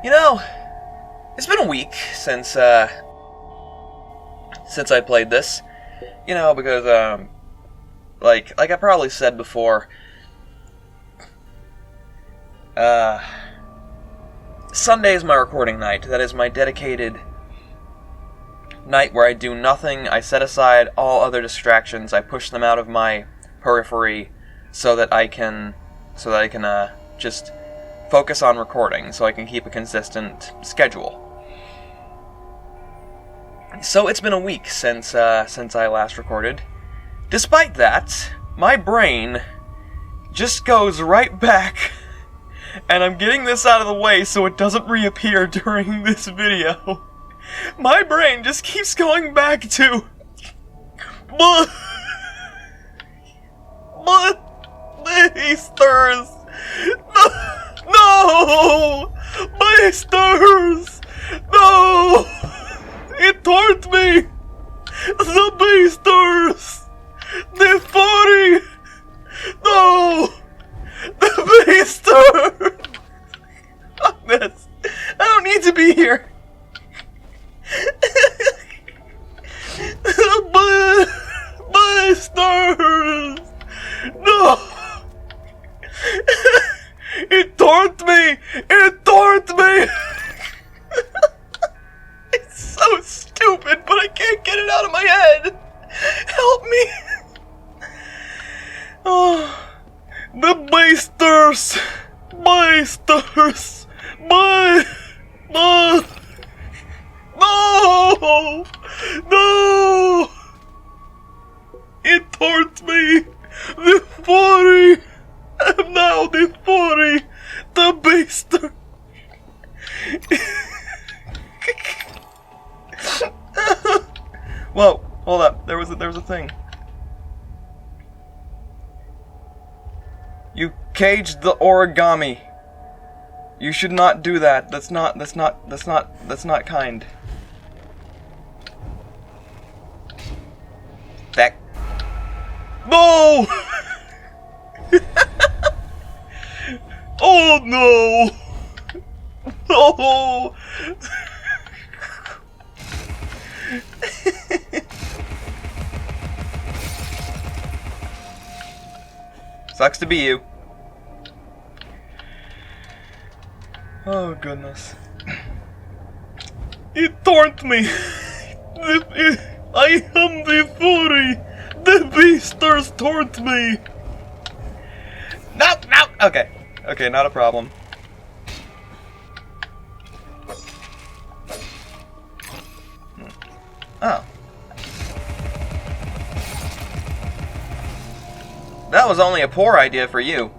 You know, it's been a week since I played this. You know, because like I probably said before, Sunday is my recording night. That is my dedicated night where I do nothing. I set aside all other distractions. I push them out of my periphery so that I can just focus on recording, so I can keep a consistent schedule. So it's been a week since I last recorded. Despite that, my brain just goes right back, and I'm getting this out of the way so it doesn't reappear during this video. My brain just keeps going back to blisters. No! Blisters! No! It hurt me! The blisters! The 40! No! The blisters! Fuck this. I don't need to be here. Blisters! No! It taunt me! It taunt me! It's so stupid, but I can't get it out of my head! Help me! Oh, the blisters! Blisters! No! No! It hurts me! The 40! I'm now the 40! The blister! Whoa, hold up. There was a thing. You caged the origami. You should not do that. That's not kind. That. No! Oh no! Oh! Sucks to be you. Oh goodness. It taunt me. I am the fury. The beasters taunt me. No. Okay, not a problem. Oh. That was only a poor idea for you.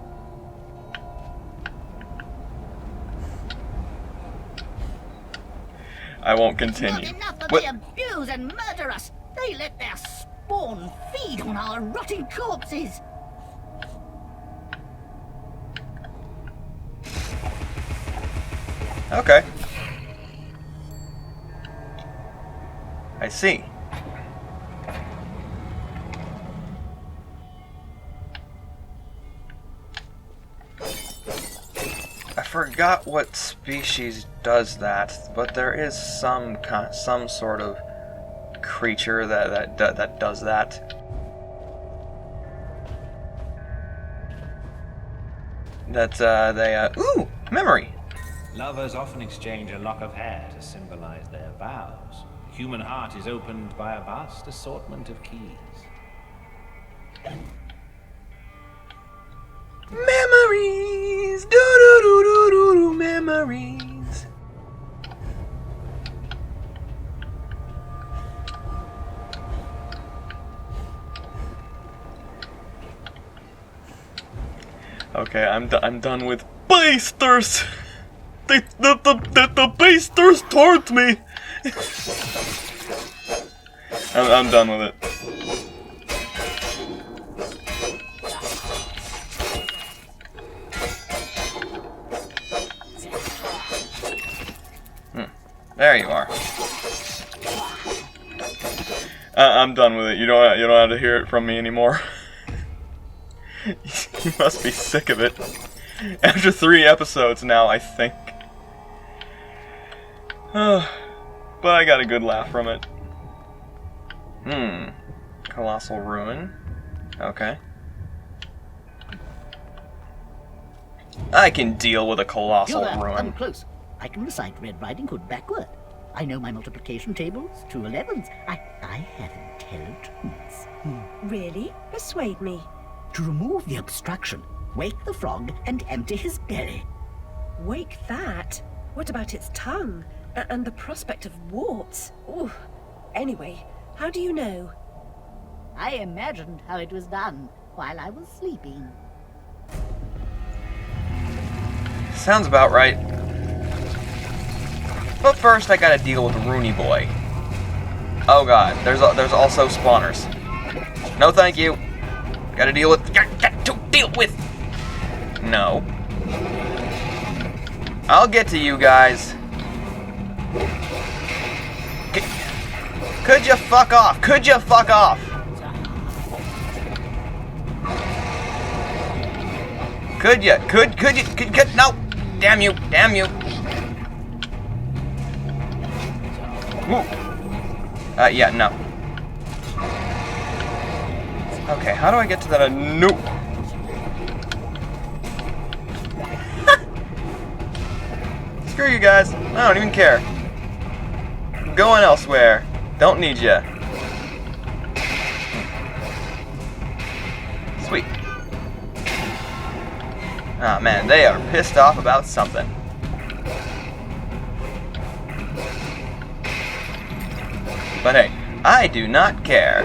I won't continue. Not enough that they abuse and murder us. They let their spawn feed on our rotting corpses. Okay. I see. I forgot what species does that, but there is some sort of creature that does that. Ooh, memory. Lovers often exchange a lock of hair to symbolize their vows. The human heart is opened by a vast assortment of keys. Memories! Do-do-do-do-do-do, memories! Okay, I'm done with basters! The basters taunt me! I'm done with it. There you are. I'm done with it. You don't have to hear it from me anymore. You must be sick of it. After 3 episodes now, I think. But I got a good laugh from it. Colossal ruin. Okay. I can deal with a colossal ruin. Come close. I can recite Red Riding Hood backward. I know my multiplication tables, 2 11s. I have intelligence. Really? Persuade me. To remove the obstruction, wake the frog and empty his belly. Wake that? What about its tongue? And the prospect of warts? Ooh. Anyway, how do you know? I imagined how it was done while I was sleeping. Sounds about right. But first, I gotta deal with Rooney Boy. Oh god, there's also spawners. No, thank you. Gotta deal with. Got to deal with. No. I'll get to you guys. Could you fuck off? Could you fuck off? Could you? Could you? No! Damn you! Damn you! Woo. Yeah, no. Okay, how do I get to that? Nope. Screw you guys. I don't even care. I'm going elsewhere. Don't need ya. Sweet. Ah, man, they are pissed off about something. But hey, I do not care.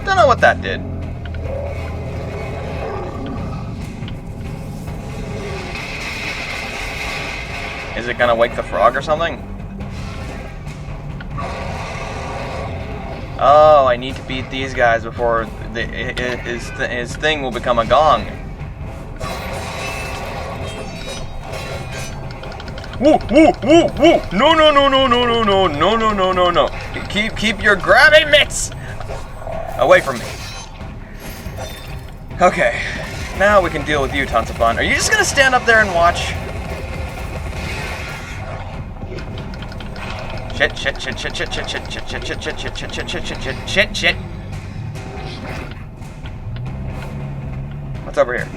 Don't know what that did. Is it gonna wake the frog or something? Oh, I need to beat these guys before his thing will become a gong. Woo, woo, woo, woo! No, no, no, no, no, no, no, no, no, no, no, no! Keep your grabby mitts away from me. Okay, now we can deal with you, tons of fun. Are you just gonna stand up there and watch? Shit, shit, shit, shit, shit, shit, shit, shit, shit, shit, shit, shit, shit, shit, shit, shit, shit, shit. What's over here?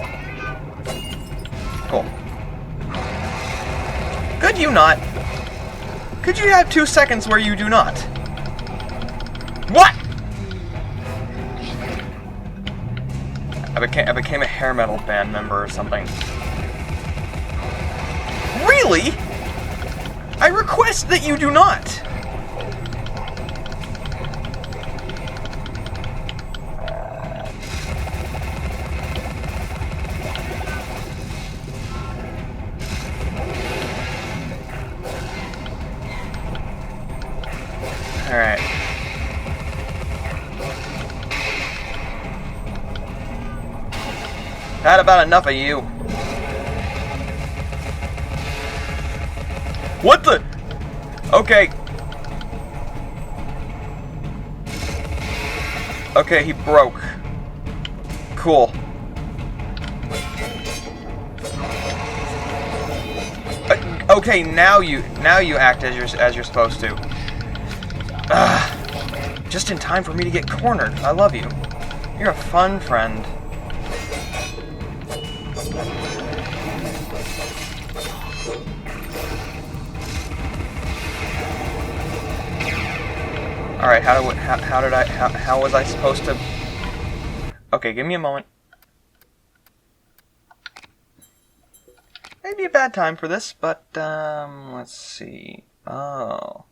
Cool. Could you not? Could you have 2 seconds where you do not? What? I became a hair metal band member or something. Really? I request that you do not. All right. Had about enough of you. What the? Okay. Okay, he broke. Cool. Okay, now you act as you're supposed to. Just in time for me to get cornered. I love you. You're a fun friend. All right, how was I supposed to? Okay, give me a moment. Maybe a bad time for this, but let's see. Oh.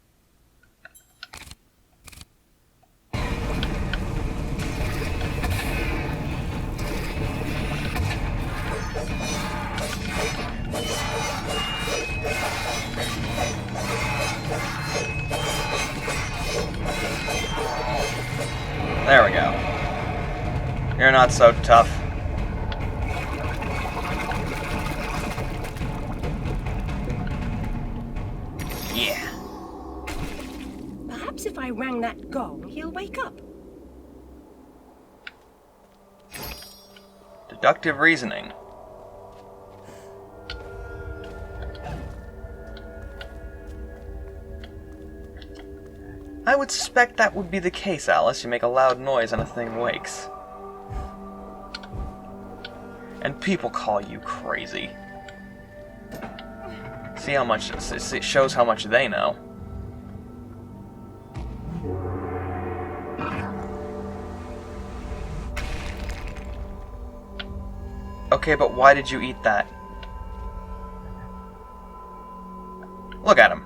There we go. You're not so tough. Yeah. Perhaps if I rang that gong, he'll wake up. Deductive reasoning. I would suspect that would be the case, Alice. You make a loud noise and a thing wakes. And people call you crazy. See how much... It shows how much they know. Okay, but why did you eat that? Look at him.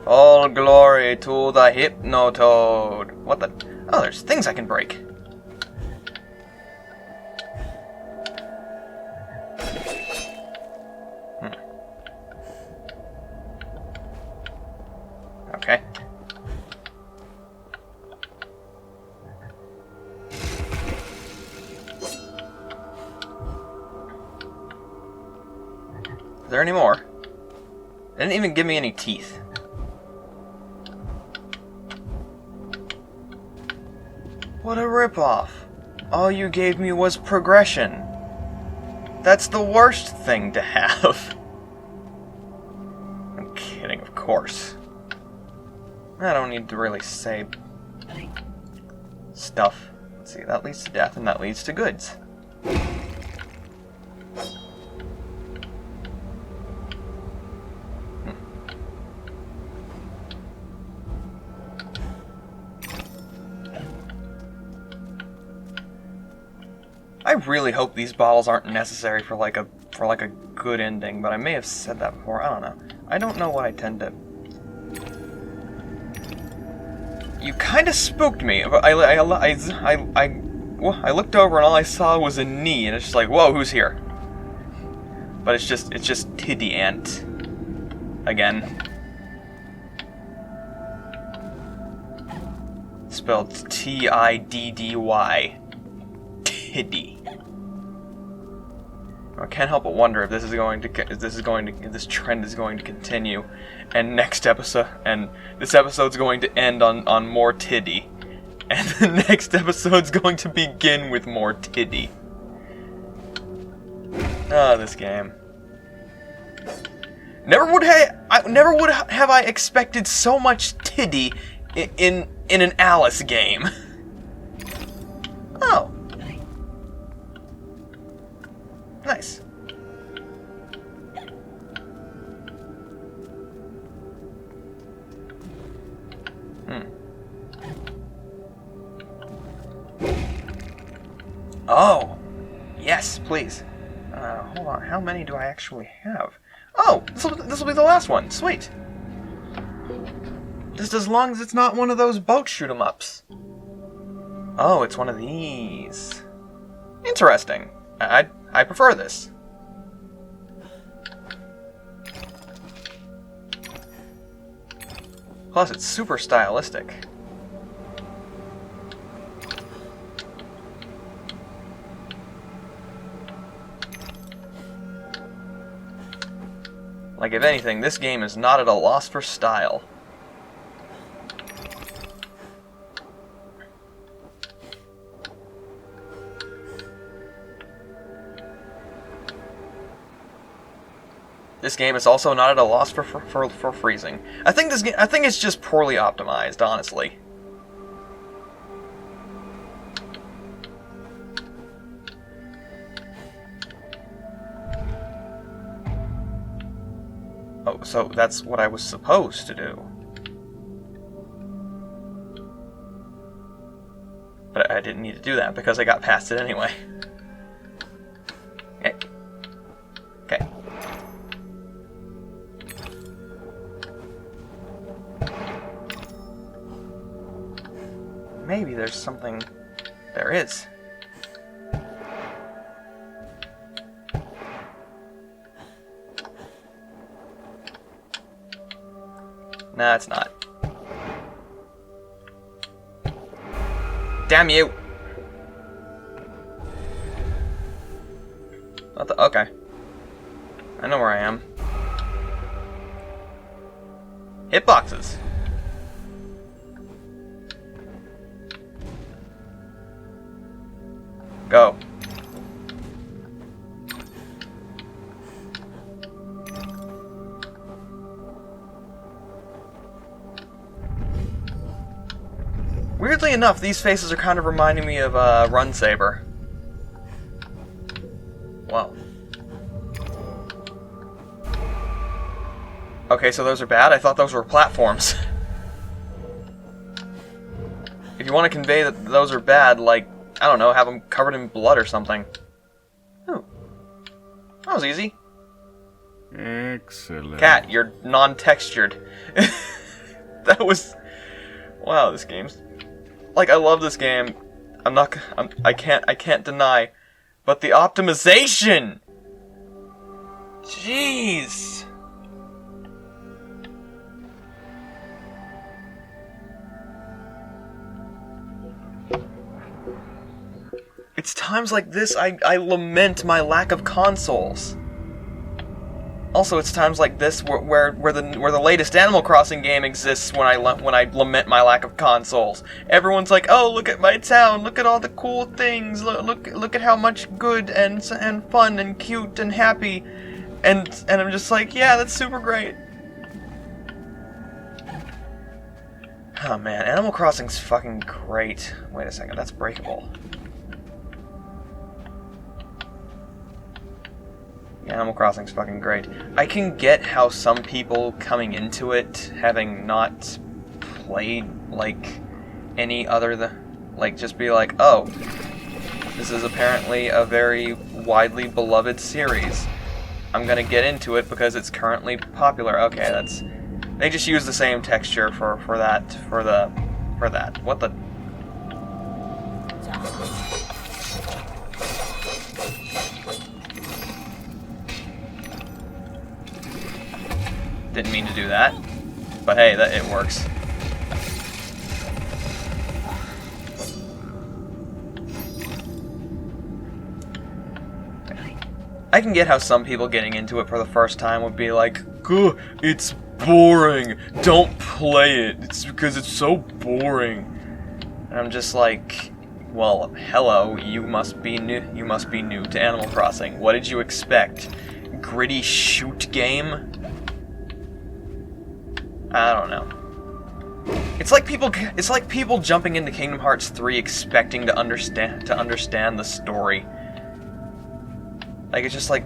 All glory to the Hypnotoad. What the... Oh, there's things I can break. Okay. Is there any more? They didn't even give me any teeth. What a ripoff. All you gave me was progression. That's the worst thing to have. I'm kidding, of course. I don't need to really say stuff. Let's see, that leads to death and that leads to goods. I really hope these bottles aren't necessary for like a good ending, but I may have said that before. I don't know. I don't know what I tend to. You kind of spooked me. I looked over and all I saw was a knee, and it's just like, whoa, who's here? But it's just Tiddy Ant again. Spelled T-I-D-D-Y. Tiddy. I can't help but wonder if this trend is going to continue, and this episode's going to end on more Tiddy, and the next episode's going to begin with more Tiddy. Oh, this game. Never would have I expected so much Tiddy in an Alice game. Oh. Nice. Oh! Yes, please. Hold on. How many do I actually have? Oh! This will be the last one. Sweet. Just as long as it's not one of those boat shoot-'em-ups. Oh, it's one of these. Interesting. I prefer this. Plus, it's super stylistic. Like, if anything, this game is not at a loss for style. This game is also not at a loss for freezing. I think it's just poorly optimized, honestly. Oh, so that's what I was supposed to do. But I didn't need to do that because I got past it anyway. Okay. Okay. Maybe there's something... There is. Nah, it's not. Damn you! What the... Okay. I know where I am. Hitboxes. Go. Weirdly enough, these faces are kind of reminding me of Run Saber. Wow. Okay, so those are bad? I thought those were platforms. If you want to convey that those are bad, like, I don't know, have them covered in blood or something. Oh. That was easy. Excellent. Cat, you're non-textured. That was... Wow, this game's... Like, I love this game. I can't deny. But the optimization! Jeez! It's times like this I lament my lack of consoles. Also, it's times like this where the latest Animal Crossing game exists when I lament my lack of consoles. Everyone's like, "Oh, look at my town! Look at all the cool things! Look at how much good and fun and cute and happy," and I'm just like, "Yeah, that's super great." Oh man, Animal Crossing's fucking great. Wait a second, that's breakable. Animal Crossing's fucking great. I can get how some people coming into it, having not played, like, any other like, just be like, oh, this is apparently a very widely beloved series. I'm gonna get into it because it's currently popular. Okay, that's... They just use the same texture for that. What the... Didn't mean to do that, but hey, it works. I can get how some people getting into it for the first time would be like, "Gah, it's boring, don't play it, it's because it's so boring." And I'm just like, well, hello, you must be new to Animal Crossing. What did you expect? Gritty shoot game? I don't know. It's like people jumping into Kingdom Hearts 3 expecting to understand the story. Like, it's just like,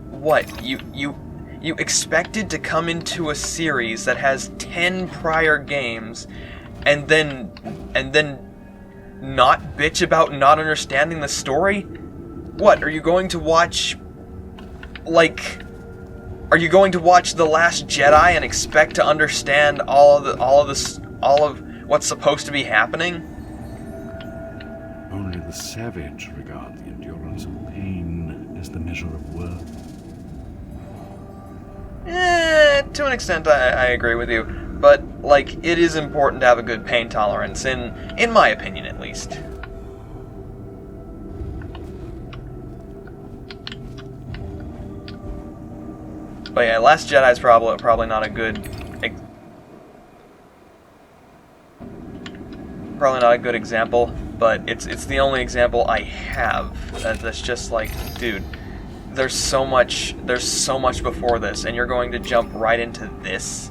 what? You expected to come into a series that has 10 prior games and then not bitch about not understanding the story? What, are you going to watch, like... Are you going to watch The Last Jedi and expect to understand all of what's supposed to be happening? Only the savage regard the endurance of pain as the measure of worth. To an extent, I agree with you, but like, it is important to have a good pain tolerance, in my opinion, at least. But yeah, Last Jedi's probably not a good example, but it's the only example I have that's just like, dude, there's so much before this, and you're going to jump right into this.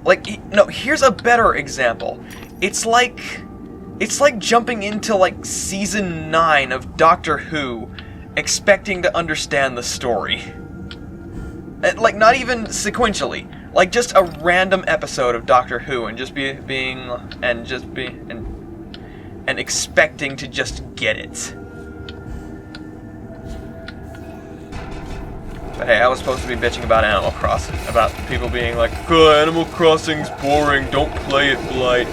Like, no, here's a better example. It's like jumping into, like, Season 9 of Doctor Who, expecting to understand the story. Like, not even sequentially. Like, just a random episode of Doctor Who, and just and expecting to just get it. But hey, I was supposed to be bitching about Animal Crossing. About people being like, "Oh, Animal Crossing's boring, don't play it, Blight."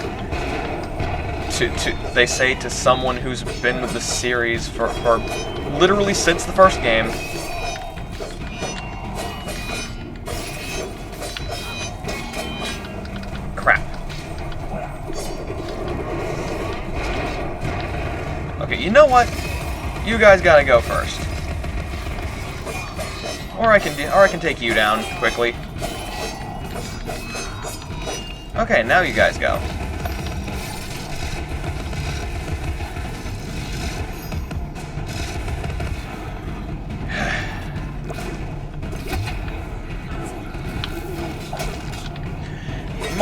They say to someone who's been with the series for literally since the first game. Crap. Okay, you know what? You guys gotta go first. Or I can take you down quickly. Okay, now you guys go.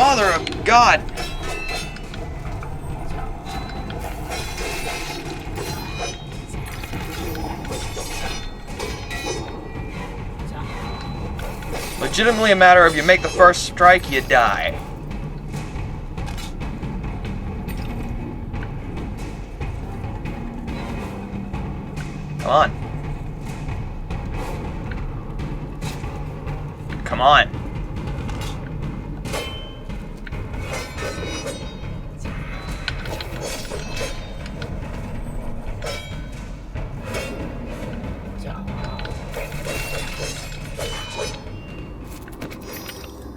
Mother of God! Legitimately a matter of you make the first strike, you die. Come on. Come on.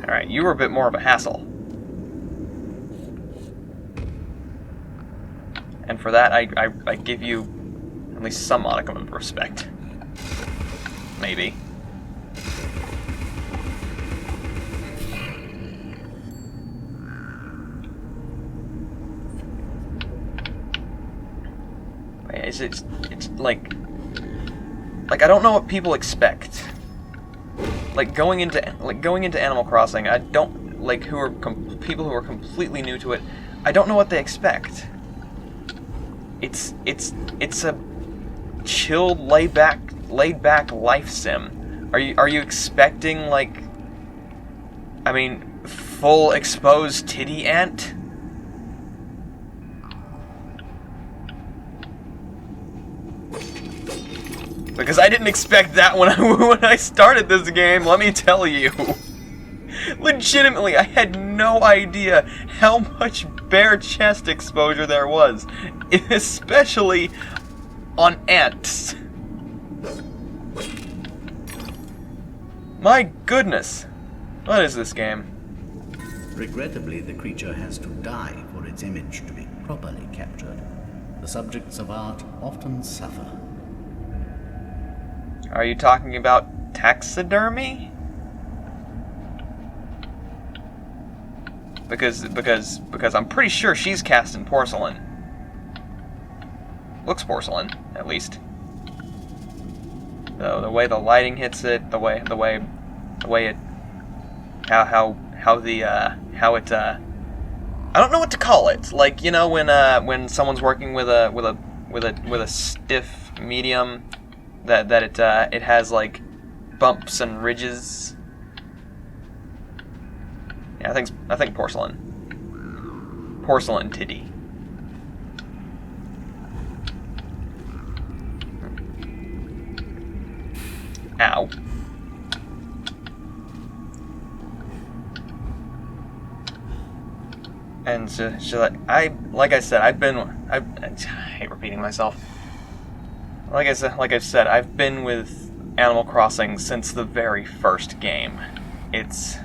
Alright, you were a bit more of a hassle. And for that, I give you at least some modicum of respect. Maybe. It's like I don't know what people expect. Like going into Animal Crossing, I don't people who are completely new to it. I don't know what they expect. It's a chilled, laid back life sim. Are you expecting full exposed titty ant? Because I didn't expect that when I started this game, let me tell you. Legitimately, I had no idea how much bare chest exposure there was, especially on ants. My goodness. What is this game? Regrettably, the creature has to die for its image to be properly captured. The subjects of art often suffer. Are you talking about taxidermy? Because I'm pretty sure she's cast in porcelain. Looks porcelain, at least. So the way the lighting hits it, the way it, how it, I don't know what to call it. Like, you know, when someone's working with a stiff medium, that it has like bumps and ridges. Yeah, I think porcelain. Porcelain titty. Ow. And so like I said, I hate repeating myself. Like I said, I've been with Animal Crossing since the very first game. It's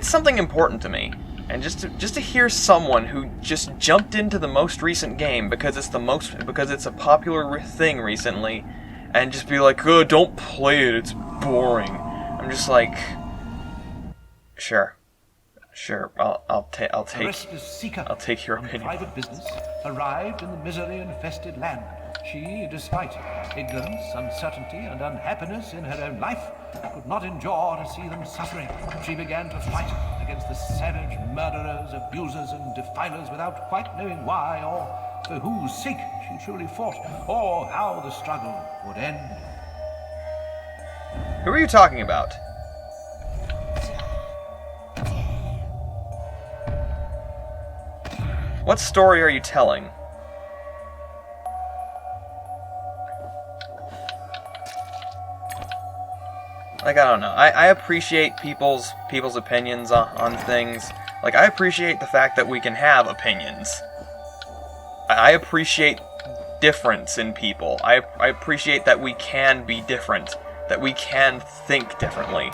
something important to me, and just to hear someone who just jumped into the most recent game because it's a popular thing recently, and just be like, "Oh, don't play it, it's boring." I'm just like, sure, I'll take your opinion. Private business arrived in the misery-infested land. She, despite ignorance, uncertainty, and unhappiness in her own life, could not endure to see them suffering. She began to fight against the savage murderers, abusers, and defilers without quite knowing why or for whose sake she truly fought, or how the struggle would end. Who are you talking about? What story are you telling? Like, I don't know. I appreciate people's opinions on things. Like, I appreciate the fact that we can have opinions. I appreciate difference in people. I appreciate that we can be different. That we can think differently.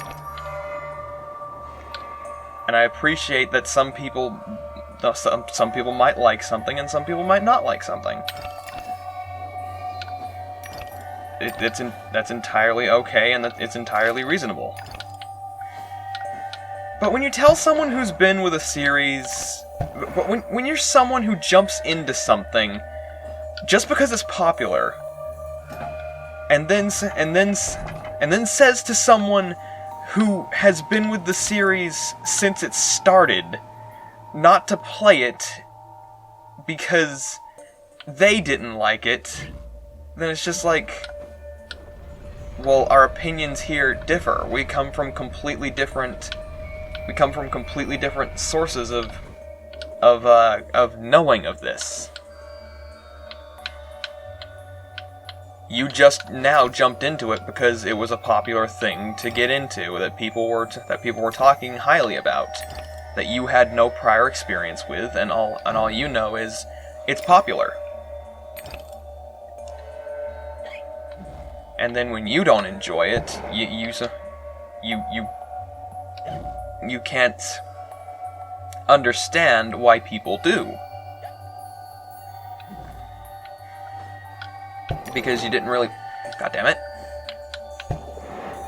And I appreciate that some people might like something and some people might not like something. That's entirely okay, and it's entirely reasonable. But when you tell someone who's been with a series, when you're someone who jumps into something just because it's popular, and then says to someone who has been with the series since it started not to play it because they didn't like it, then it's just like, well, our opinions here differ. We come from completely different sources of knowing of this. You just now jumped into it because it was a popular thing to get into, that people were talking highly about, that you had no prior experience with, and all you know is it's popular. And then when you don't enjoy it, you can't understand why people do. Because you didn't really... God damn it.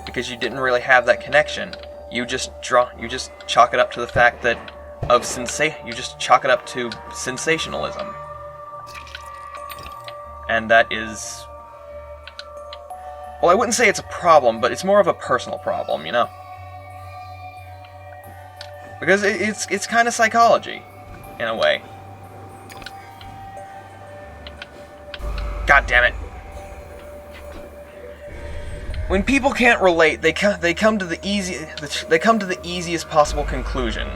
Because you didn't really have that connection. You just chalk it up to the fact that you just chalk it up to sensationalism. And that is... Well, I wouldn't say it's a problem, but it's more of a personal problem, you know? Because it's kind of psychology, in a way. God damn it. When people can't relate, they come to the easiest possible conclusion.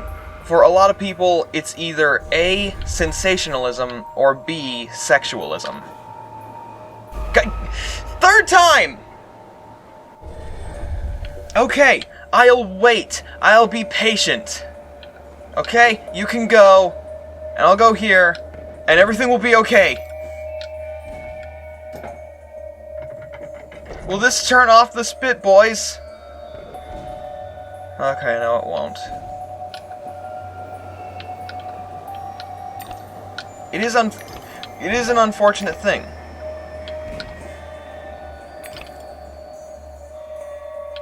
For a lot of people, it's either A, sensationalism, or B, sexualism. God, third time! Okay, I'll wait. I'll be patient. Okay, you can go, and I'll go here, and everything will be okay. Will this turn off the spit, boys? Okay, no, it won't. It is an unfortunate thing.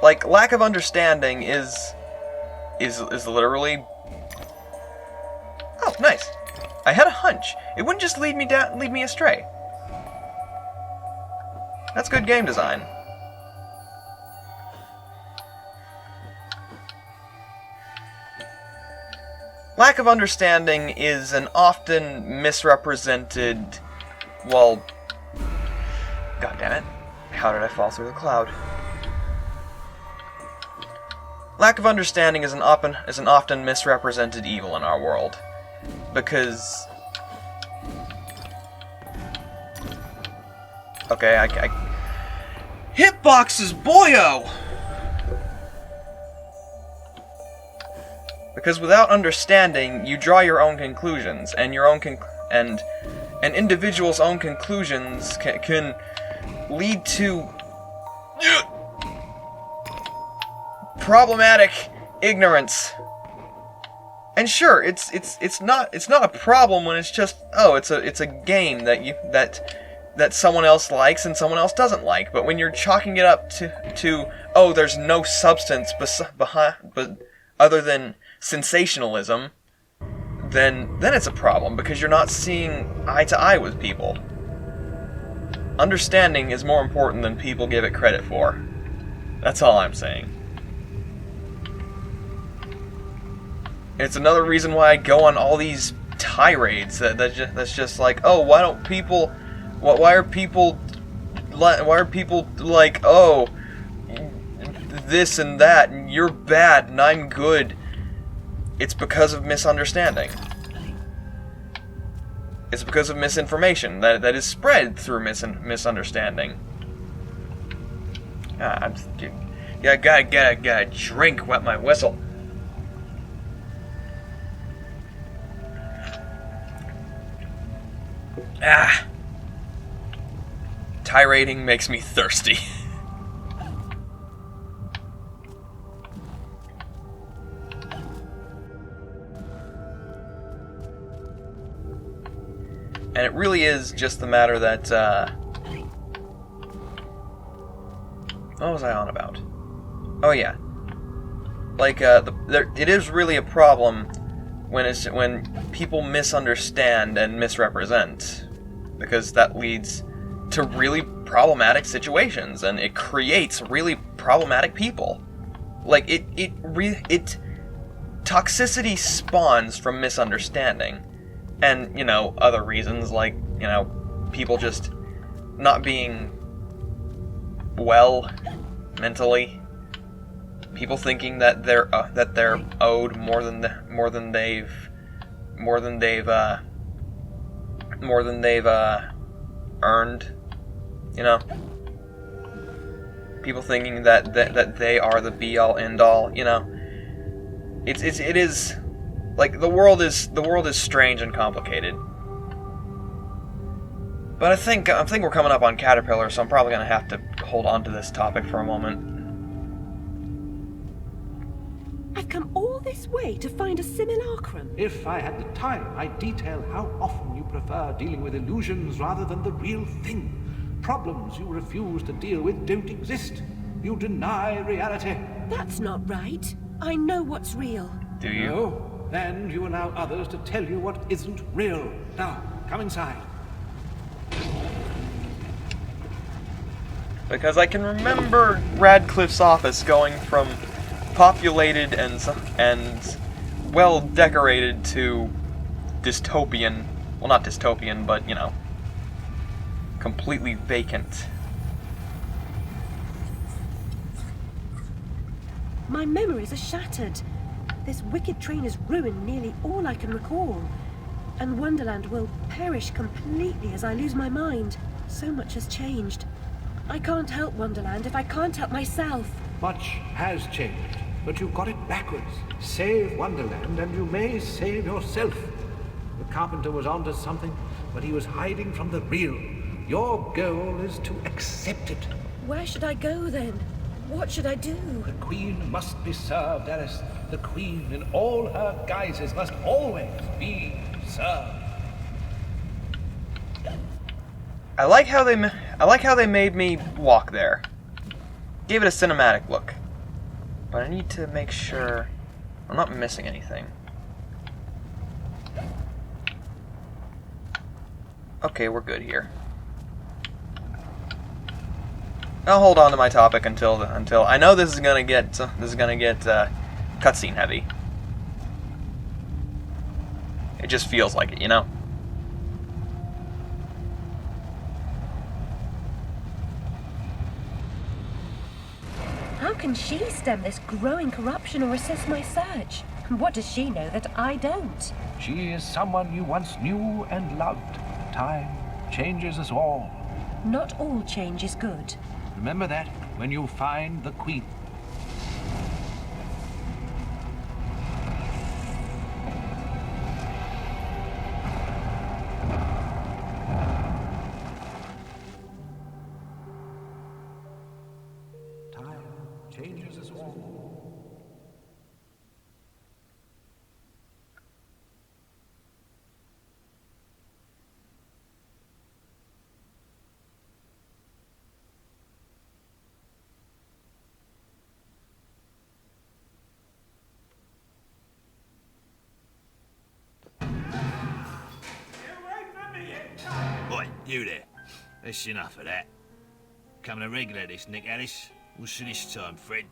Like, lack of understanding is literally... Oh, nice. I had a hunch. It wouldn't just lead me astray. That's good game design. Lack of understanding is an often misrepresented... Well... God damn it. How did I fall through the cloud? Lack of understanding is an often misrepresented evil in our world. Because... Okay, I... Hitboxes, boyo! Because without understanding, you draw your own conclusions, and an individual's own conclusions can lead to problematic ignorance. And sure, it's not a problem when it's just, oh, it's a game that someone else likes and someone else doesn't like. But when you're chalking it up to oh, there's no substance but other than sensationalism, then it's a problem, because you're not seeing eye to eye with people. Understanding is more important than people give it credit for. That's all I'm saying. It's another reason why I go on all these tirades that's just like, oh, why are people like, oh, this and that, and you're bad and I'm good. It's because of misunderstanding. It's because of misinformation that is spread through misunderstanding. Gotta drink, wet my whistle. Tirading makes me thirsty. And it really is just the matter that, what was I on about? Oh yeah. Like, it is really a problem when people misunderstand and misrepresent, because that leads to really problematic situations, and it creates really problematic people. Like, toxicity spawns from misunderstanding. And, other reasons like, people just not being well mentally. People thinking that they're owed more than they've earned. People thinking that they are the be all end all. It is like the world is strange and complicated. But I think we're coming up on Caterpillar, so I'm probably gonna have to hold on to this topic for a moment. I've come all this way to find a simulacrum. If I had the time, I'd detail how often you prefer dealing with illusions rather than the real thing. Problems you refuse to deal with don't exist. You deny reality. That's not right. I know what's real. Do you? No? Then you allow others to tell you what isn't real. Now, come inside. Because I can remember Radcliffe's office going from populated and well decorated to dystopian. Well, not dystopian, but completely vacant. My memories are shattered. This wicked train has ruined nearly all I can recall. And Wonderland will perish completely as I lose my mind. So much has changed. I can't help Wonderland if I can't help myself. Much has changed, but you got it backwards. Save Wonderland and you may save yourself. The carpenter was onto something, but he was hiding from the real. Your goal is to accept it. Where should I go then? What should I do? The Queen must be served, Alice. The Queen in all her guises must always be served. I like how they made me walk there. Gave it a cinematic look. But I need to make sure I'm not missing anything. Okay, we're good here. I'll hold on to my topic until I know this is gonna get cutscene heavy. It just feels like it, How can she stem this growing corruption or assist my search? What does she know that I don't? She is someone you once knew and loved. Time changes us all. Not all change is good. Remember that when you find the Queen. Time changes us all. Oi, you there. That's enough of that. Coming a regular this, Nick Alice. What's this time, Fred?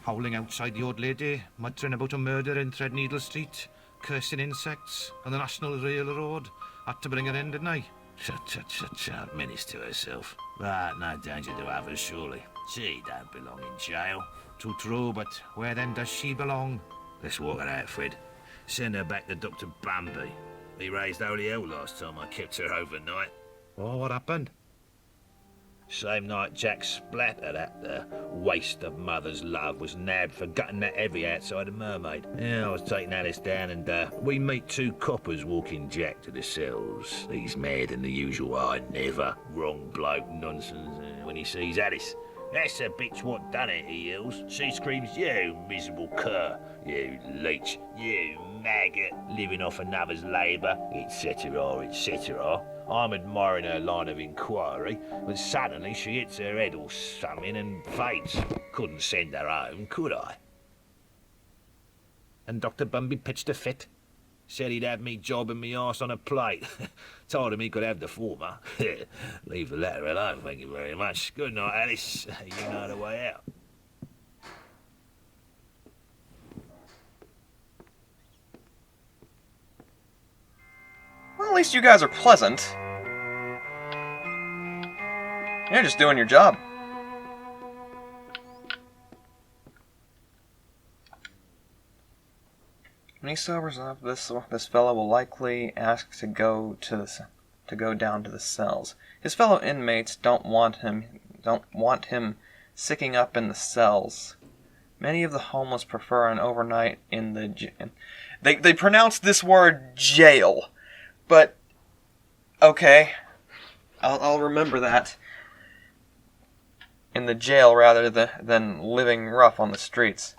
Howling outside the old lady, muttering about a murder in Threadneedle Street, cursing insects on the National Railroad. Had to bring her in, didn't I? Shut, menace to herself. Right, no danger to others, surely. She don't belong in jail. True, but where then does she belong? Let's walk her out, Fred. Send her back to Dr. Bambi. He raised holy hell last time I kept her overnight. Oh, what happened? Same night Jack Splatter, that waste of mother's love, was nabbed for gutting that heavy outside a mermaid. Yeah, I was taking Alice down and we meet two coppers walking Jack to the cells. He's mad than the usual I never. Wrong bloke nonsense when he sees Alice. That's the bitch what done it, he yells. She screams, you miserable cur, you leech, you maggot, living off another's labour, etc., etc. I'm admiring her line of inquiry, when suddenly she hits her head or something and faints. Couldn't send her home, could I? And Dr. Bumby pitched a fit. Said he'd have me jobbing me arse on a plate. Told him he could have the former. Leave the latter alone, thank you very much. Good night, Alice. You know the way out. Well, at least you guys are pleasant. You're just doing your job. When he sobers up, this fellow will likely ask to go down to the cells. His fellow inmates don't want him sicking up in the cells. Many of the homeless prefer an overnight in the They pronounce this word jail, but okay, I'll remember that. In the jail rather than living rough on the streets.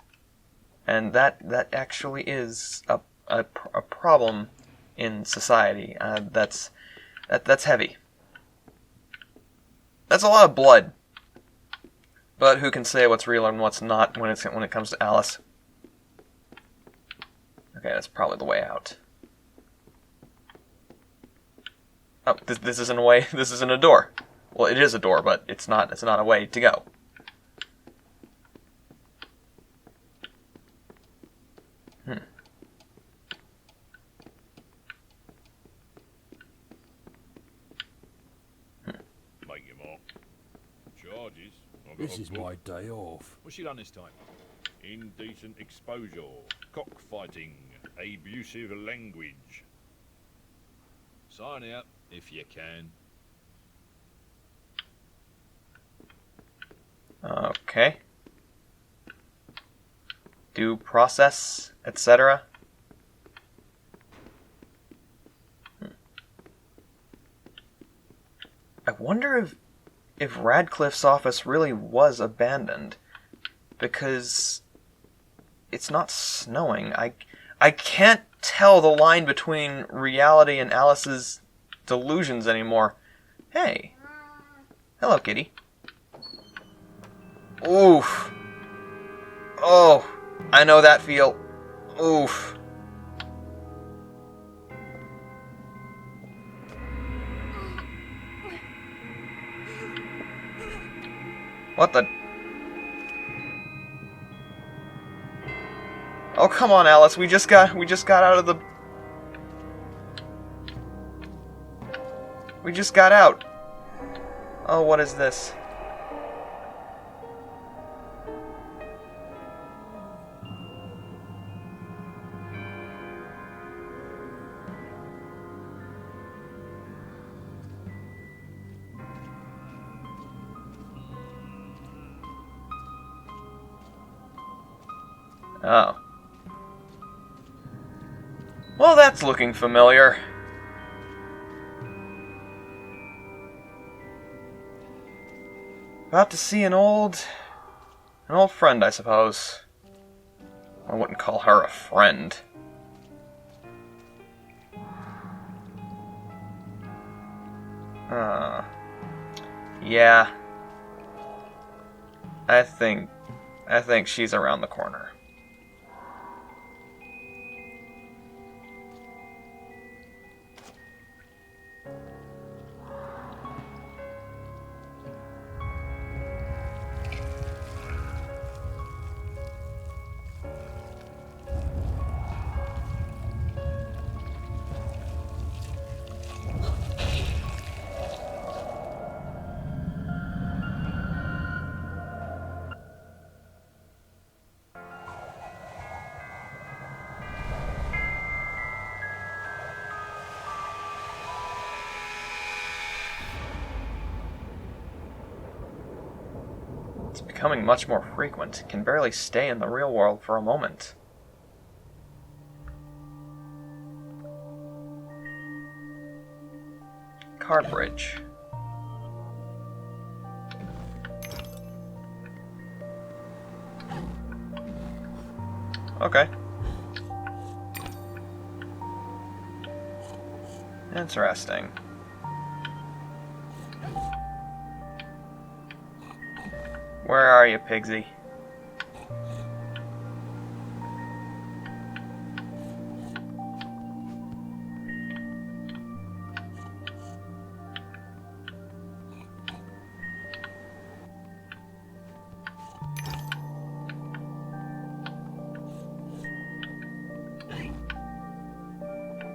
And that actually is a problem in society. That's heavy. That's a lot of blood. But who can say what's real and what's not when it comes to Alice? Okay, that's probably the way out. Oh, this isn't a way. This isn't a door. Well, it is a door, but it's not a way to go. Make him off. Charges. This is my day off. What's she done this time? Indecent exposure, cockfighting, abusive language. Sign out if you can. Okay. Due process, etc. I wonder if Radcliffe's office really was abandoned, because it's not snowing. I can't tell the line between reality and Alice's delusions anymore. Hey. Hello, kitty. Oof. Oh, I know that feel. Oof. What the? Oh, come on, Alice. We just got out of the... We just got out. Oh, what is this? Oh. Well, that's looking familiar. About to see an old friend, I suppose. I wouldn't call her a friend. Yeah. I think she's around the corner. It's becoming much more frequent. Can barely stay in the real world for a moment. Card bridge. Okay. Interesting. Where are you, Pigsy?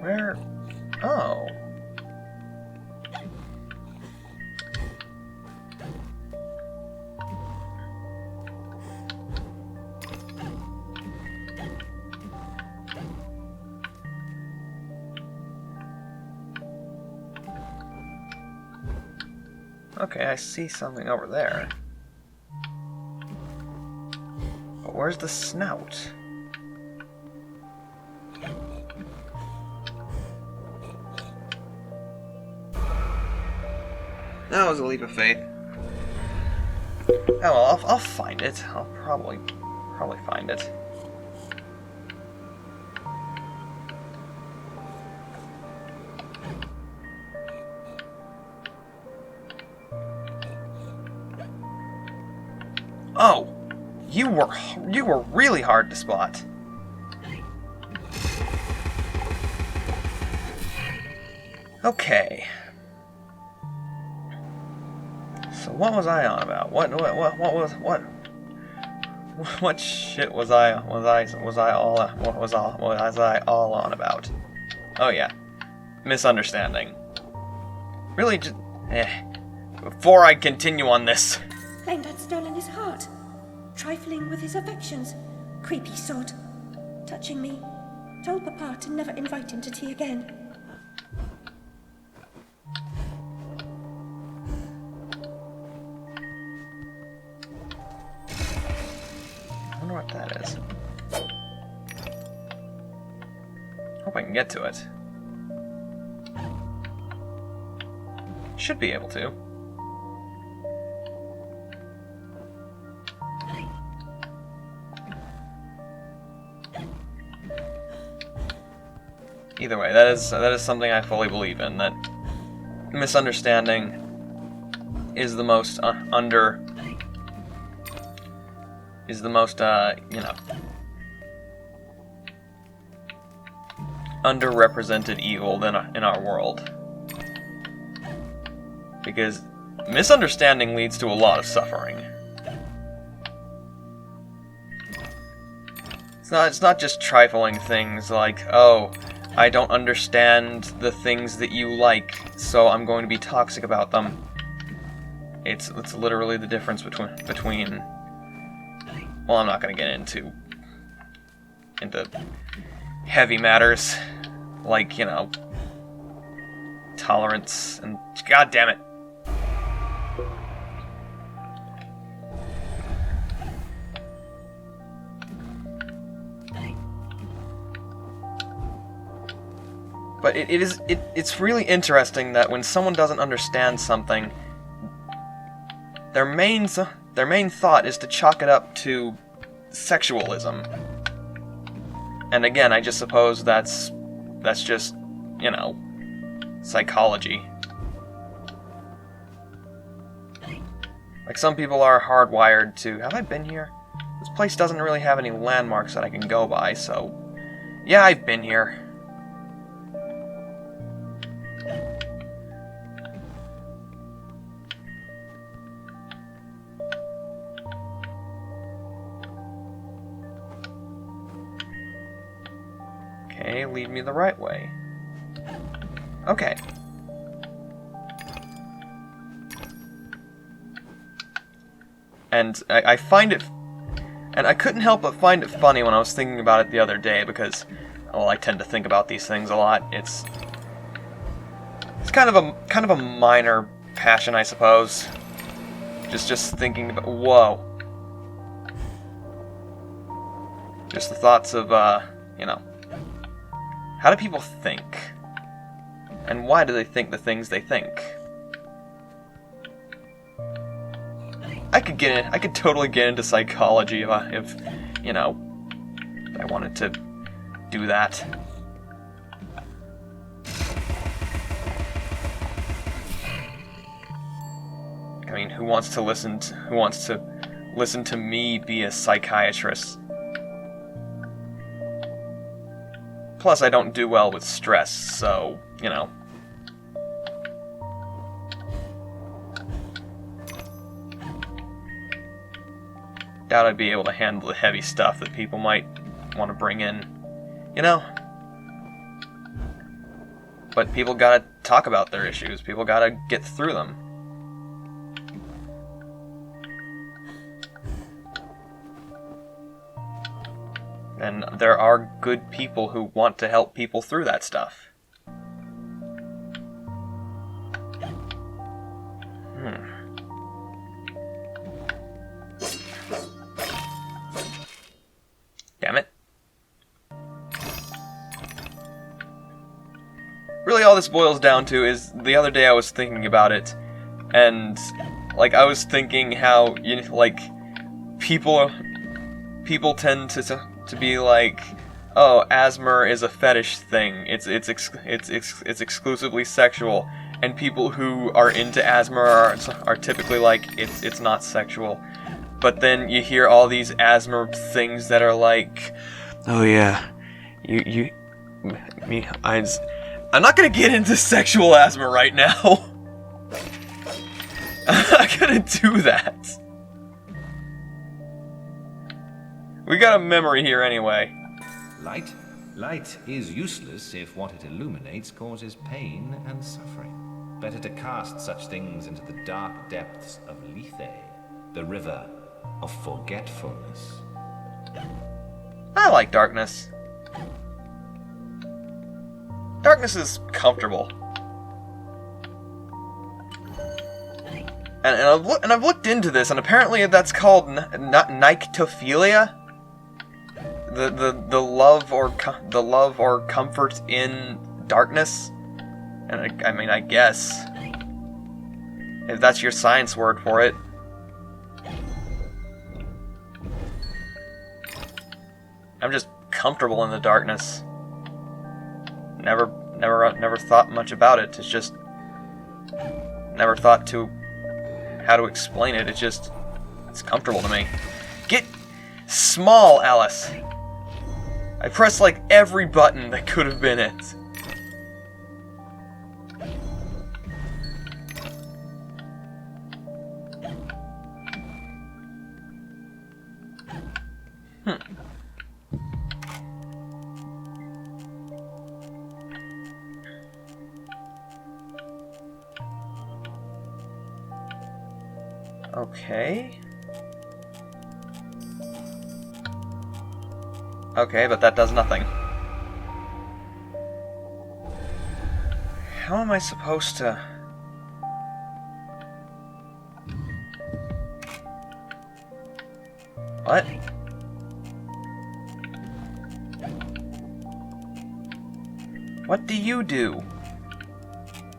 Where? Oh. Okay, I see something over there. But where's the snout? That was a leap of faith. Oh well, I'll find it. I'll probably find it. Oh, you were really hard to spot. Okay. So what was I on about? What shit was I all on about? Oh yeah, misunderstanding. Really, just before I continue on this. Claimed I'd stolen his heart, trifling with his affections, creepy sod, touching me. Told Papa to never invite him to tea again. I wonder what that is. Hope I can get to it. Should be able to. Either way, that is something I fully believe in. That misunderstanding is the most underrepresented evil in our world. Because misunderstanding leads to a lot of suffering. It's not just trifling things like, oh, I don't understand the things that you like, so I'm going to be toxic about them. It's literally the difference between well, I'm not going to get into heavy matters like, tolerance and god damn it. But it's really interesting that when someone doesn't understand something, their main thought is to chalk it up to sexualism. And again, I just suppose that's just, psychology. Like, some people are hardwired to, have I been here? This place doesn't really have any landmarks that I can go by, so yeah, I've been here. Okay, lead me the right way. Okay. And I find it... And I couldn't help but find it funny when I was thinking about it the other day, because, well, I tend to think about these things a lot. It's kind of a minor passion, I suppose. Just thinking about... Whoa. Just the thoughts of, how do people think? And why do they think the things they think? I could totally get into psychology if I wanted to do that. I mean, who wants to listen to me be a psychiatrist? Plus, I don't do well with stress, so, doubt I'd be able to handle the heavy stuff that people might want to bring in, But people gotta talk about their issues. People gotta get through them. And there are good people who want to help people through that stuff. all this boils down to is the other day I was thinking about it, and like I was thinking how like people tend to be like, oh, Asmer is a fetish thing. It's exclusively sexual, and people who are into Asmer are typically like it's not sexual. But then you hear all these Asmer things that are like, oh yeah, I'm not gonna get into sexual Asmer right now. I'm not gonna do that. We got a memory here anyway. Light? Light is useless if what it illuminates causes pain and suffering. Better to cast such things into the dark depths of Lethe, the river of forgetfulness. I like darkness. Darkness is comfortable. And I've looked into this, and apparently that's called nyctophilia. The love or comfort in darkness. And I mean, I guess if that's your science word for it. I'm just comfortable in the darkness. Never thought much about it. It's just never thought to how to explain it. It's comfortable to me. Get small, Alice. I pressed like every button that could have been it. Okay. Okay, but that does nothing. How am I supposed to... What? What do you do?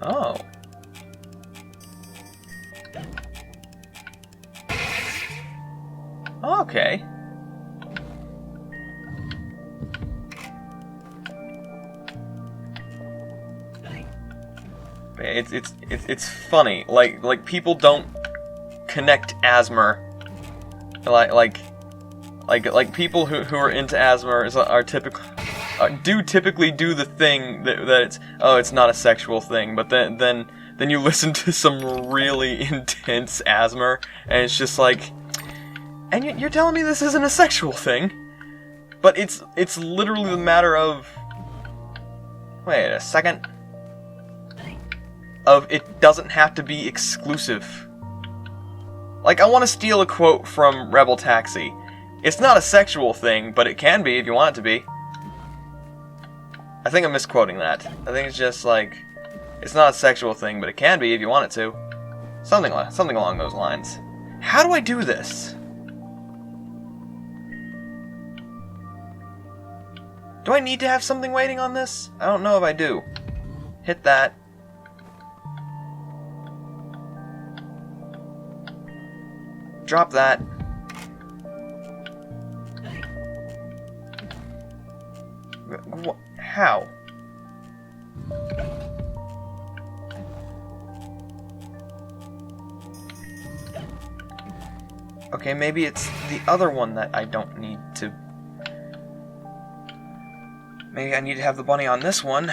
Oh. Okay. It's funny. Like people don't connect Asmer. Like people who are into Asmer are typically do the thing that it's not a sexual thing, but then you listen to some really intense Asmer and it's just like, and you're telling me this isn't a sexual thing? But it's literally the matter of, wait a second, of it doesn't have to be exclusive. Like, I want to steal a quote from Rebel Taxi. It's not a sexual thing, but it can be if you want it to be. I think I'm misquoting that. I think it's just like, it's not a sexual thing, but it can be if you want it to. Something along those lines. How do I do this? Do I need to have something waiting on this? I don't know if I do. Hit that. Drop that. How? Okay, maybe it's the other one that I don't need to... Maybe I need to have the bunny on this one.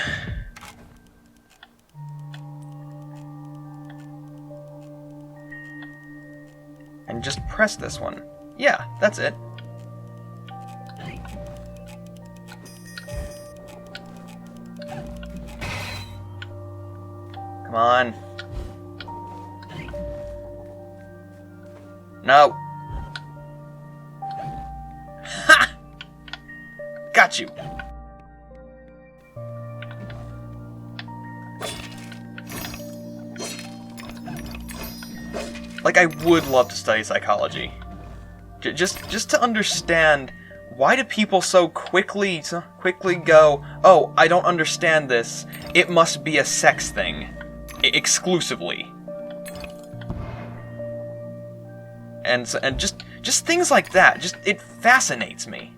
And just press this one. Yeah, that's it. Come on. No. Ha! Got you. Like, I would love to study psychology. Just to understand Why do people so quickly go, oh, I don't understand this. It must be a sex thing. Exclusively. And just things like that. It fascinates me.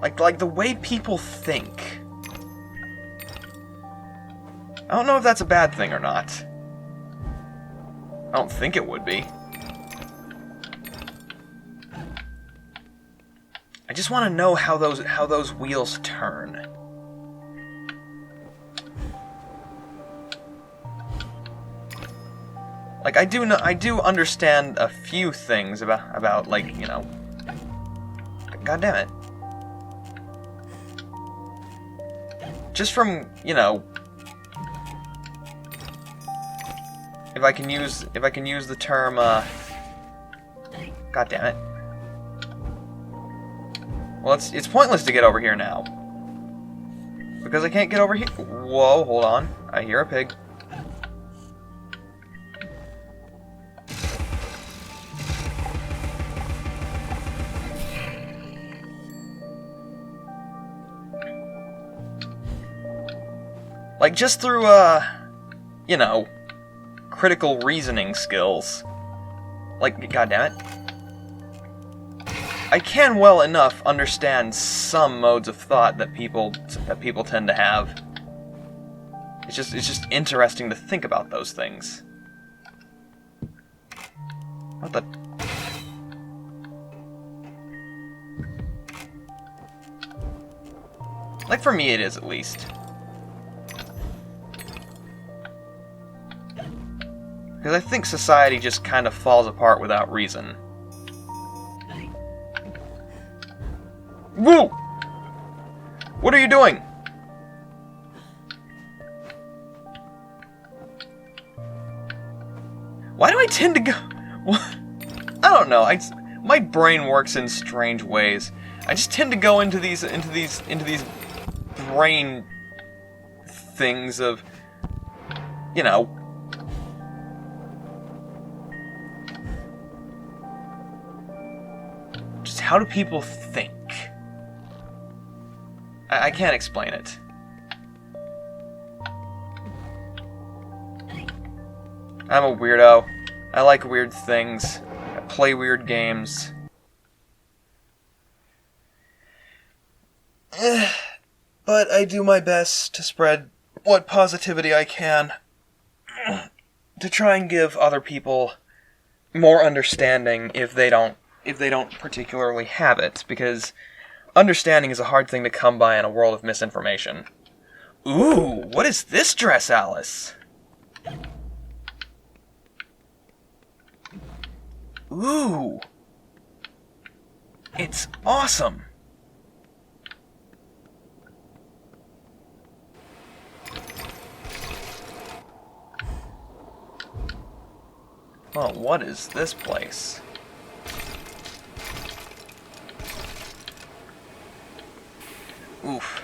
Like the way people think. I don't know if that's a bad thing or not. I don't think it would be. I just want to know how those wheels turn. Like I do understand a few things about like, you know. God damn it. Just from, you know, if I can use the term God damn it. Well, it's pointless to get over here now. Because I can't get over here. Whoa, hold on. I hear a pig. Like, just through, you know, critical reasoning skills. Like, goddammit. I can well enough understand some modes of thought that people tend to have. It's just interesting to think about those things. What the? Like, for me it is, at least. Because I think society just kind of falls apart without reason. Whoa! What are you doing? Why do I tend to go... I don't know. My brain works in strange ways. I just tend to go into these brain things of, you know, just how do people think? I can't explain it. I'm a weirdo. I like weird things. I play weird games. But I do my best to spread what positivity I can to try and give other people more understanding if they don't particularly have it, because understanding is a hard thing to come by in a world of misinformation. Ooh, what is this dress, Alice? Ooh. It's awesome. Well, what is this place? Oof.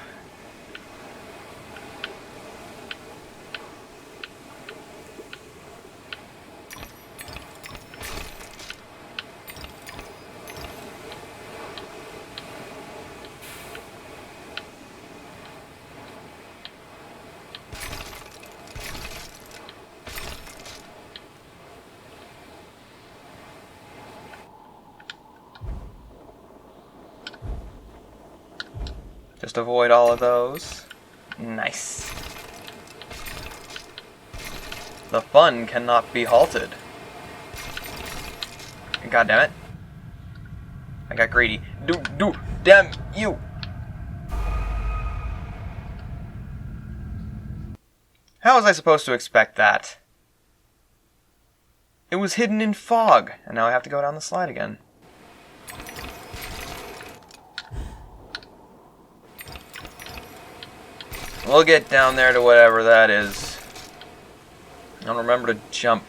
Just avoid all of those. Nice. The fun cannot be halted. God damn it. I got greedy. Damn you! How was I supposed to expect that? It was hidden in fog, and now I have to go down the slide again. We'll get down there to whatever that is. I'll remember to jump.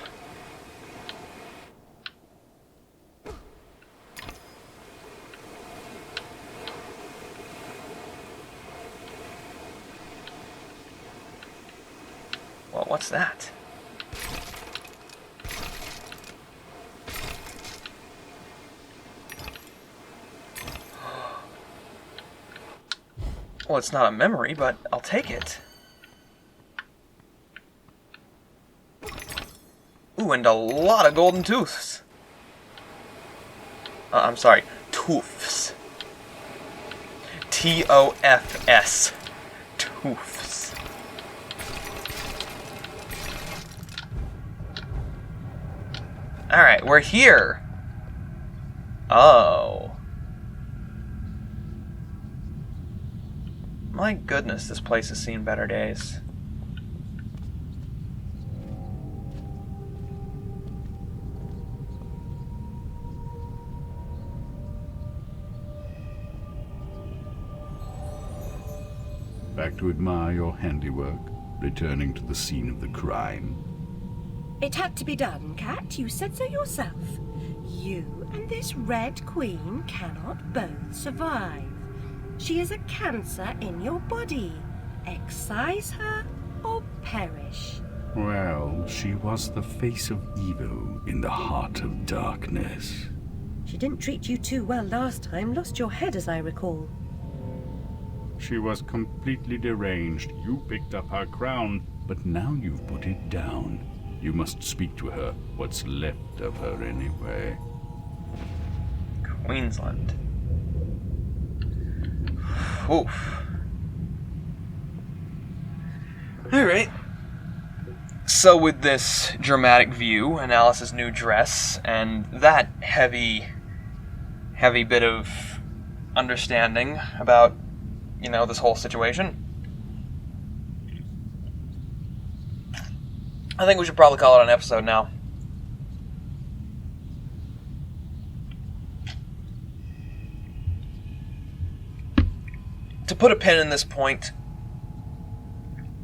Well, what's that? Well, it's not a memory, but I'll take it. Ooh, and a lot of golden tooths. I'm sorry, toofs. T-O-F-S. Toofs. Alright, we're here. Oh. My goodness, this place has seen better days. Back to admire your handiwork, returning to the scene of the crime. It had to be done, Cat. You said so yourself. You and this Red Queen cannot both survive. She is a cancer in your body. Excise her or perish. Well, she was the face of evil in the heart of darkness. She didn't treat you too well last time. Lost your head, as I recall. She was completely deranged. You picked up her crown, but now you've put it down. You must speak to her. What's left of her, anyway? Queensland. Oof. Alright. So with this dramatic view, and Alice's new dress, and that heavy bit of understanding about, you know, this whole situation, I think we should probably call it an episode now. To put a pin in this point,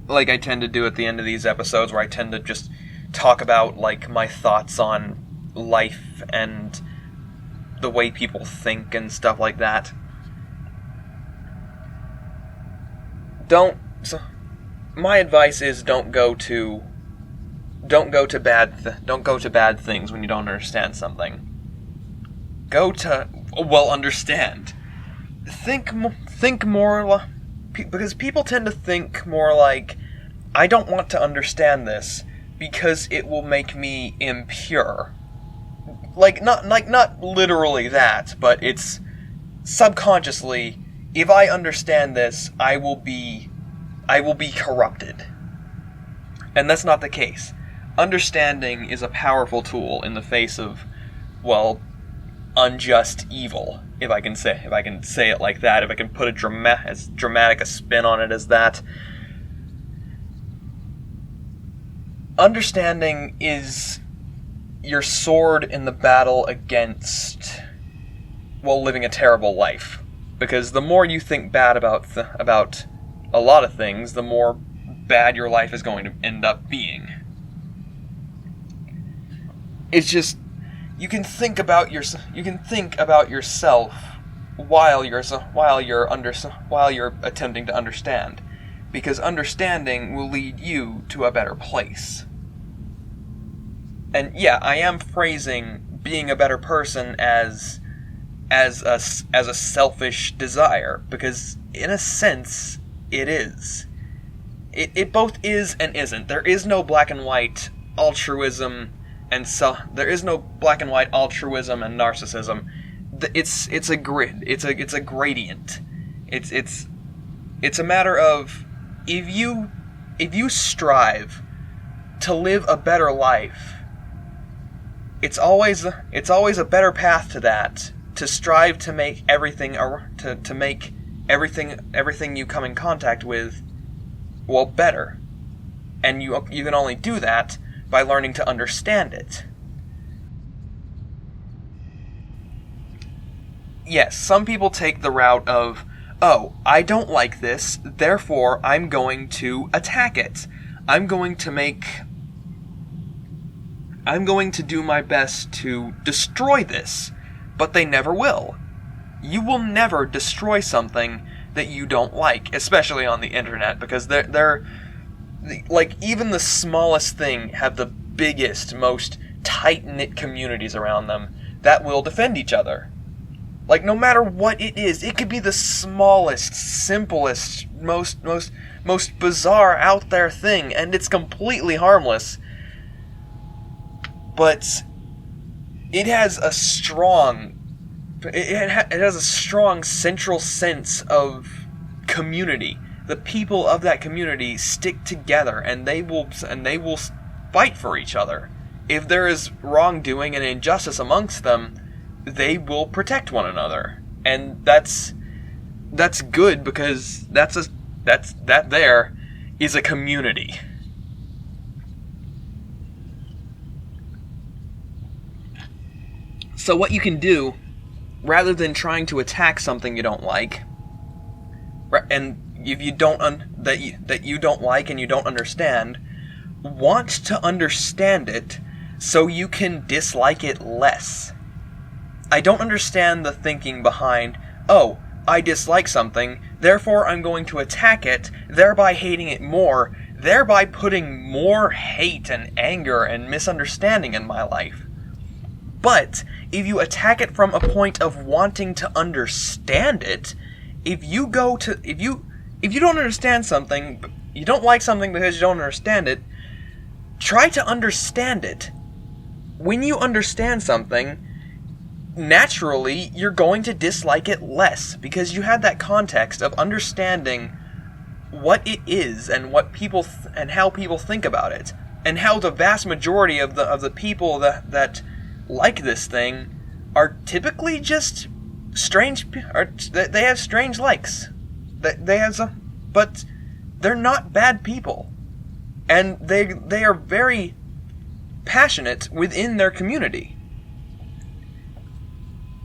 like I tend to do at the end of these episodes, where I tend to just talk about, like, my thoughts on life and the way people think and stuff like that. My advice is don't go to bad things when you don't understand something. Go to, well, understand. Think more, because people tend to think more like, I don't want to understand this because it will make me impure. Not literally that, but it's subconsciously, if I understand this, I will be corrupted. And that's not the case. Understanding is a powerful tool in the face of, well, unjust evil, if I can say it like that, if I can put as dramatic a spin on it as that. Understanding is your sword in the battle against, well, living a terrible life. Because the more you think bad about a lot of things, the more bad your life is going to end up being. It's just, you can think about yourself while you're attempting to understand, because understanding will lead you to a better place. And yeah, I am phrasing being a better person as a selfish desire, because in a sense it is. It both is and isn't. There is no black and white altruism and there is no black and white altruism and narcissism. It's a grid. It's a gradient. It's a matter of, if you strive to live a better life, it's always a better path to that, to strive to make everything everything you come in contact with, well, better. And you can only do that by learning to understand it. Yes, some people take the route of, oh, I don't like this, therefore I'm going to attack it. I'm going to do my best to destroy this, but they never will. You will never destroy something that you don't like, especially on the internet, because they're like, even the smallest thing have the biggest, most tight-knit communities around them that will defend each other. Like, no matter what it is, it could be the smallest, simplest, most bizarre out there thing, and it's completely harmless. But it has a strong, it has a strong central sense of community. The people of that community stick together, and they will fight for each other. If there is wrongdoing and injustice amongst them, they will protect one another, and that's good, because that there is a community. So what you can do, rather than trying to attack something you don't like, and if you don't that you don't like and you don't understand, want to understand it so you can dislike it less. I don't understand the thinking behind, oh, I dislike something, therefore I'm going to attack it, thereby hating it more, thereby putting more hate and anger and misunderstanding in my life. But if you attack it from a point of wanting to understand it, if you don't understand something, you don't like something because you don't understand it, try to understand it. When you understand something, naturally, you're going to dislike it less, because you had that context of understanding what it is and what people and how people think about it, and how the vast majority of the people that like this thing are typically just strange. They have strange likes. They have some, but they're not bad people, and they are very passionate within their community.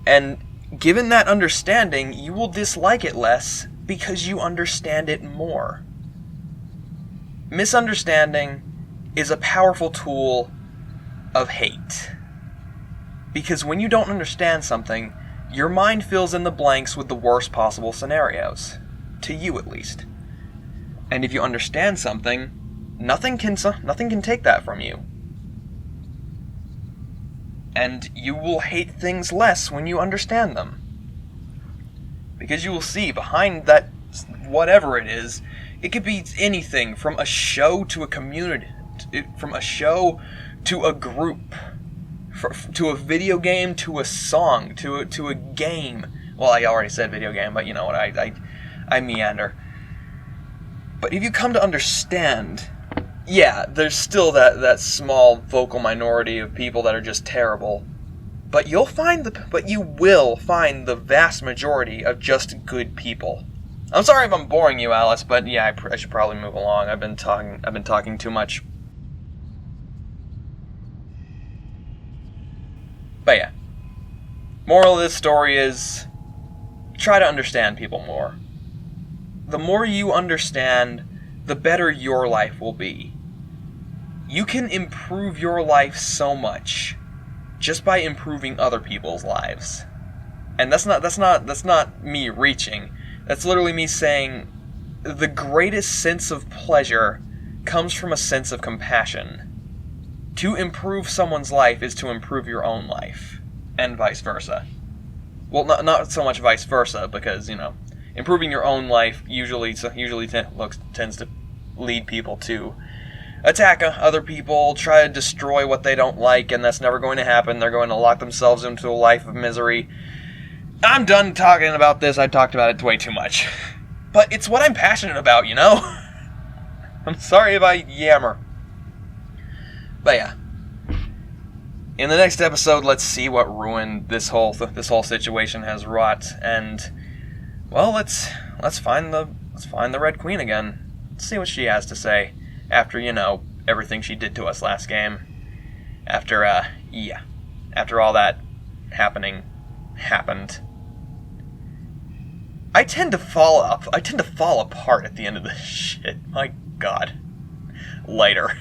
And given that understanding, you will dislike it less because you understand it more. Misunderstanding is a powerful tool of hate. Because when you don't understand something, your mind fills in the blanks with the worst possible scenarios. To you, at least. And if you understand something, nothing can take that from you. And you will hate things less when you understand them. Because you will see behind that, whatever it is, it could be anything from a show to a community, from a show to a group, to a video game, to a song, to a game. Well, I already said video game, but you know what, I meander. But if you come to understand, yeah, there's still that small vocal minority of people that are just terrible. But you will find the vast majority of just good people. I'm sorry if I'm boring you, Alice, but yeah, I should probably move along. I've been talking too much. But yeah, moral of this story is, try to understand people more. The more you understand, the better your life will be. You can improve your life so much just by improving other people's lives. And that's not me reaching. That's literally me saying the greatest sense of pleasure comes from a sense of compassion. To improve someone's life is to improve your own life, and vice versa. Well, not so much vice versa, because, you know, improving your own life usually tends to lead people to attack other people, try to destroy what they don't like, and that's never going to happen. They're going to lock themselves into a life of misery. I'm done talking about this. I talked about it way too much. But it's what I'm passionate about, you know? I'm sorry if I yammer. But yeah. In the next episode, let's see what ruin this whole situation has wrought, and well, let's find the Red Queen again. Let's see what she has to say after, you know, everything she did to us last game. After all that happened. I tend to fall apart at the end of this shit. My God. Later.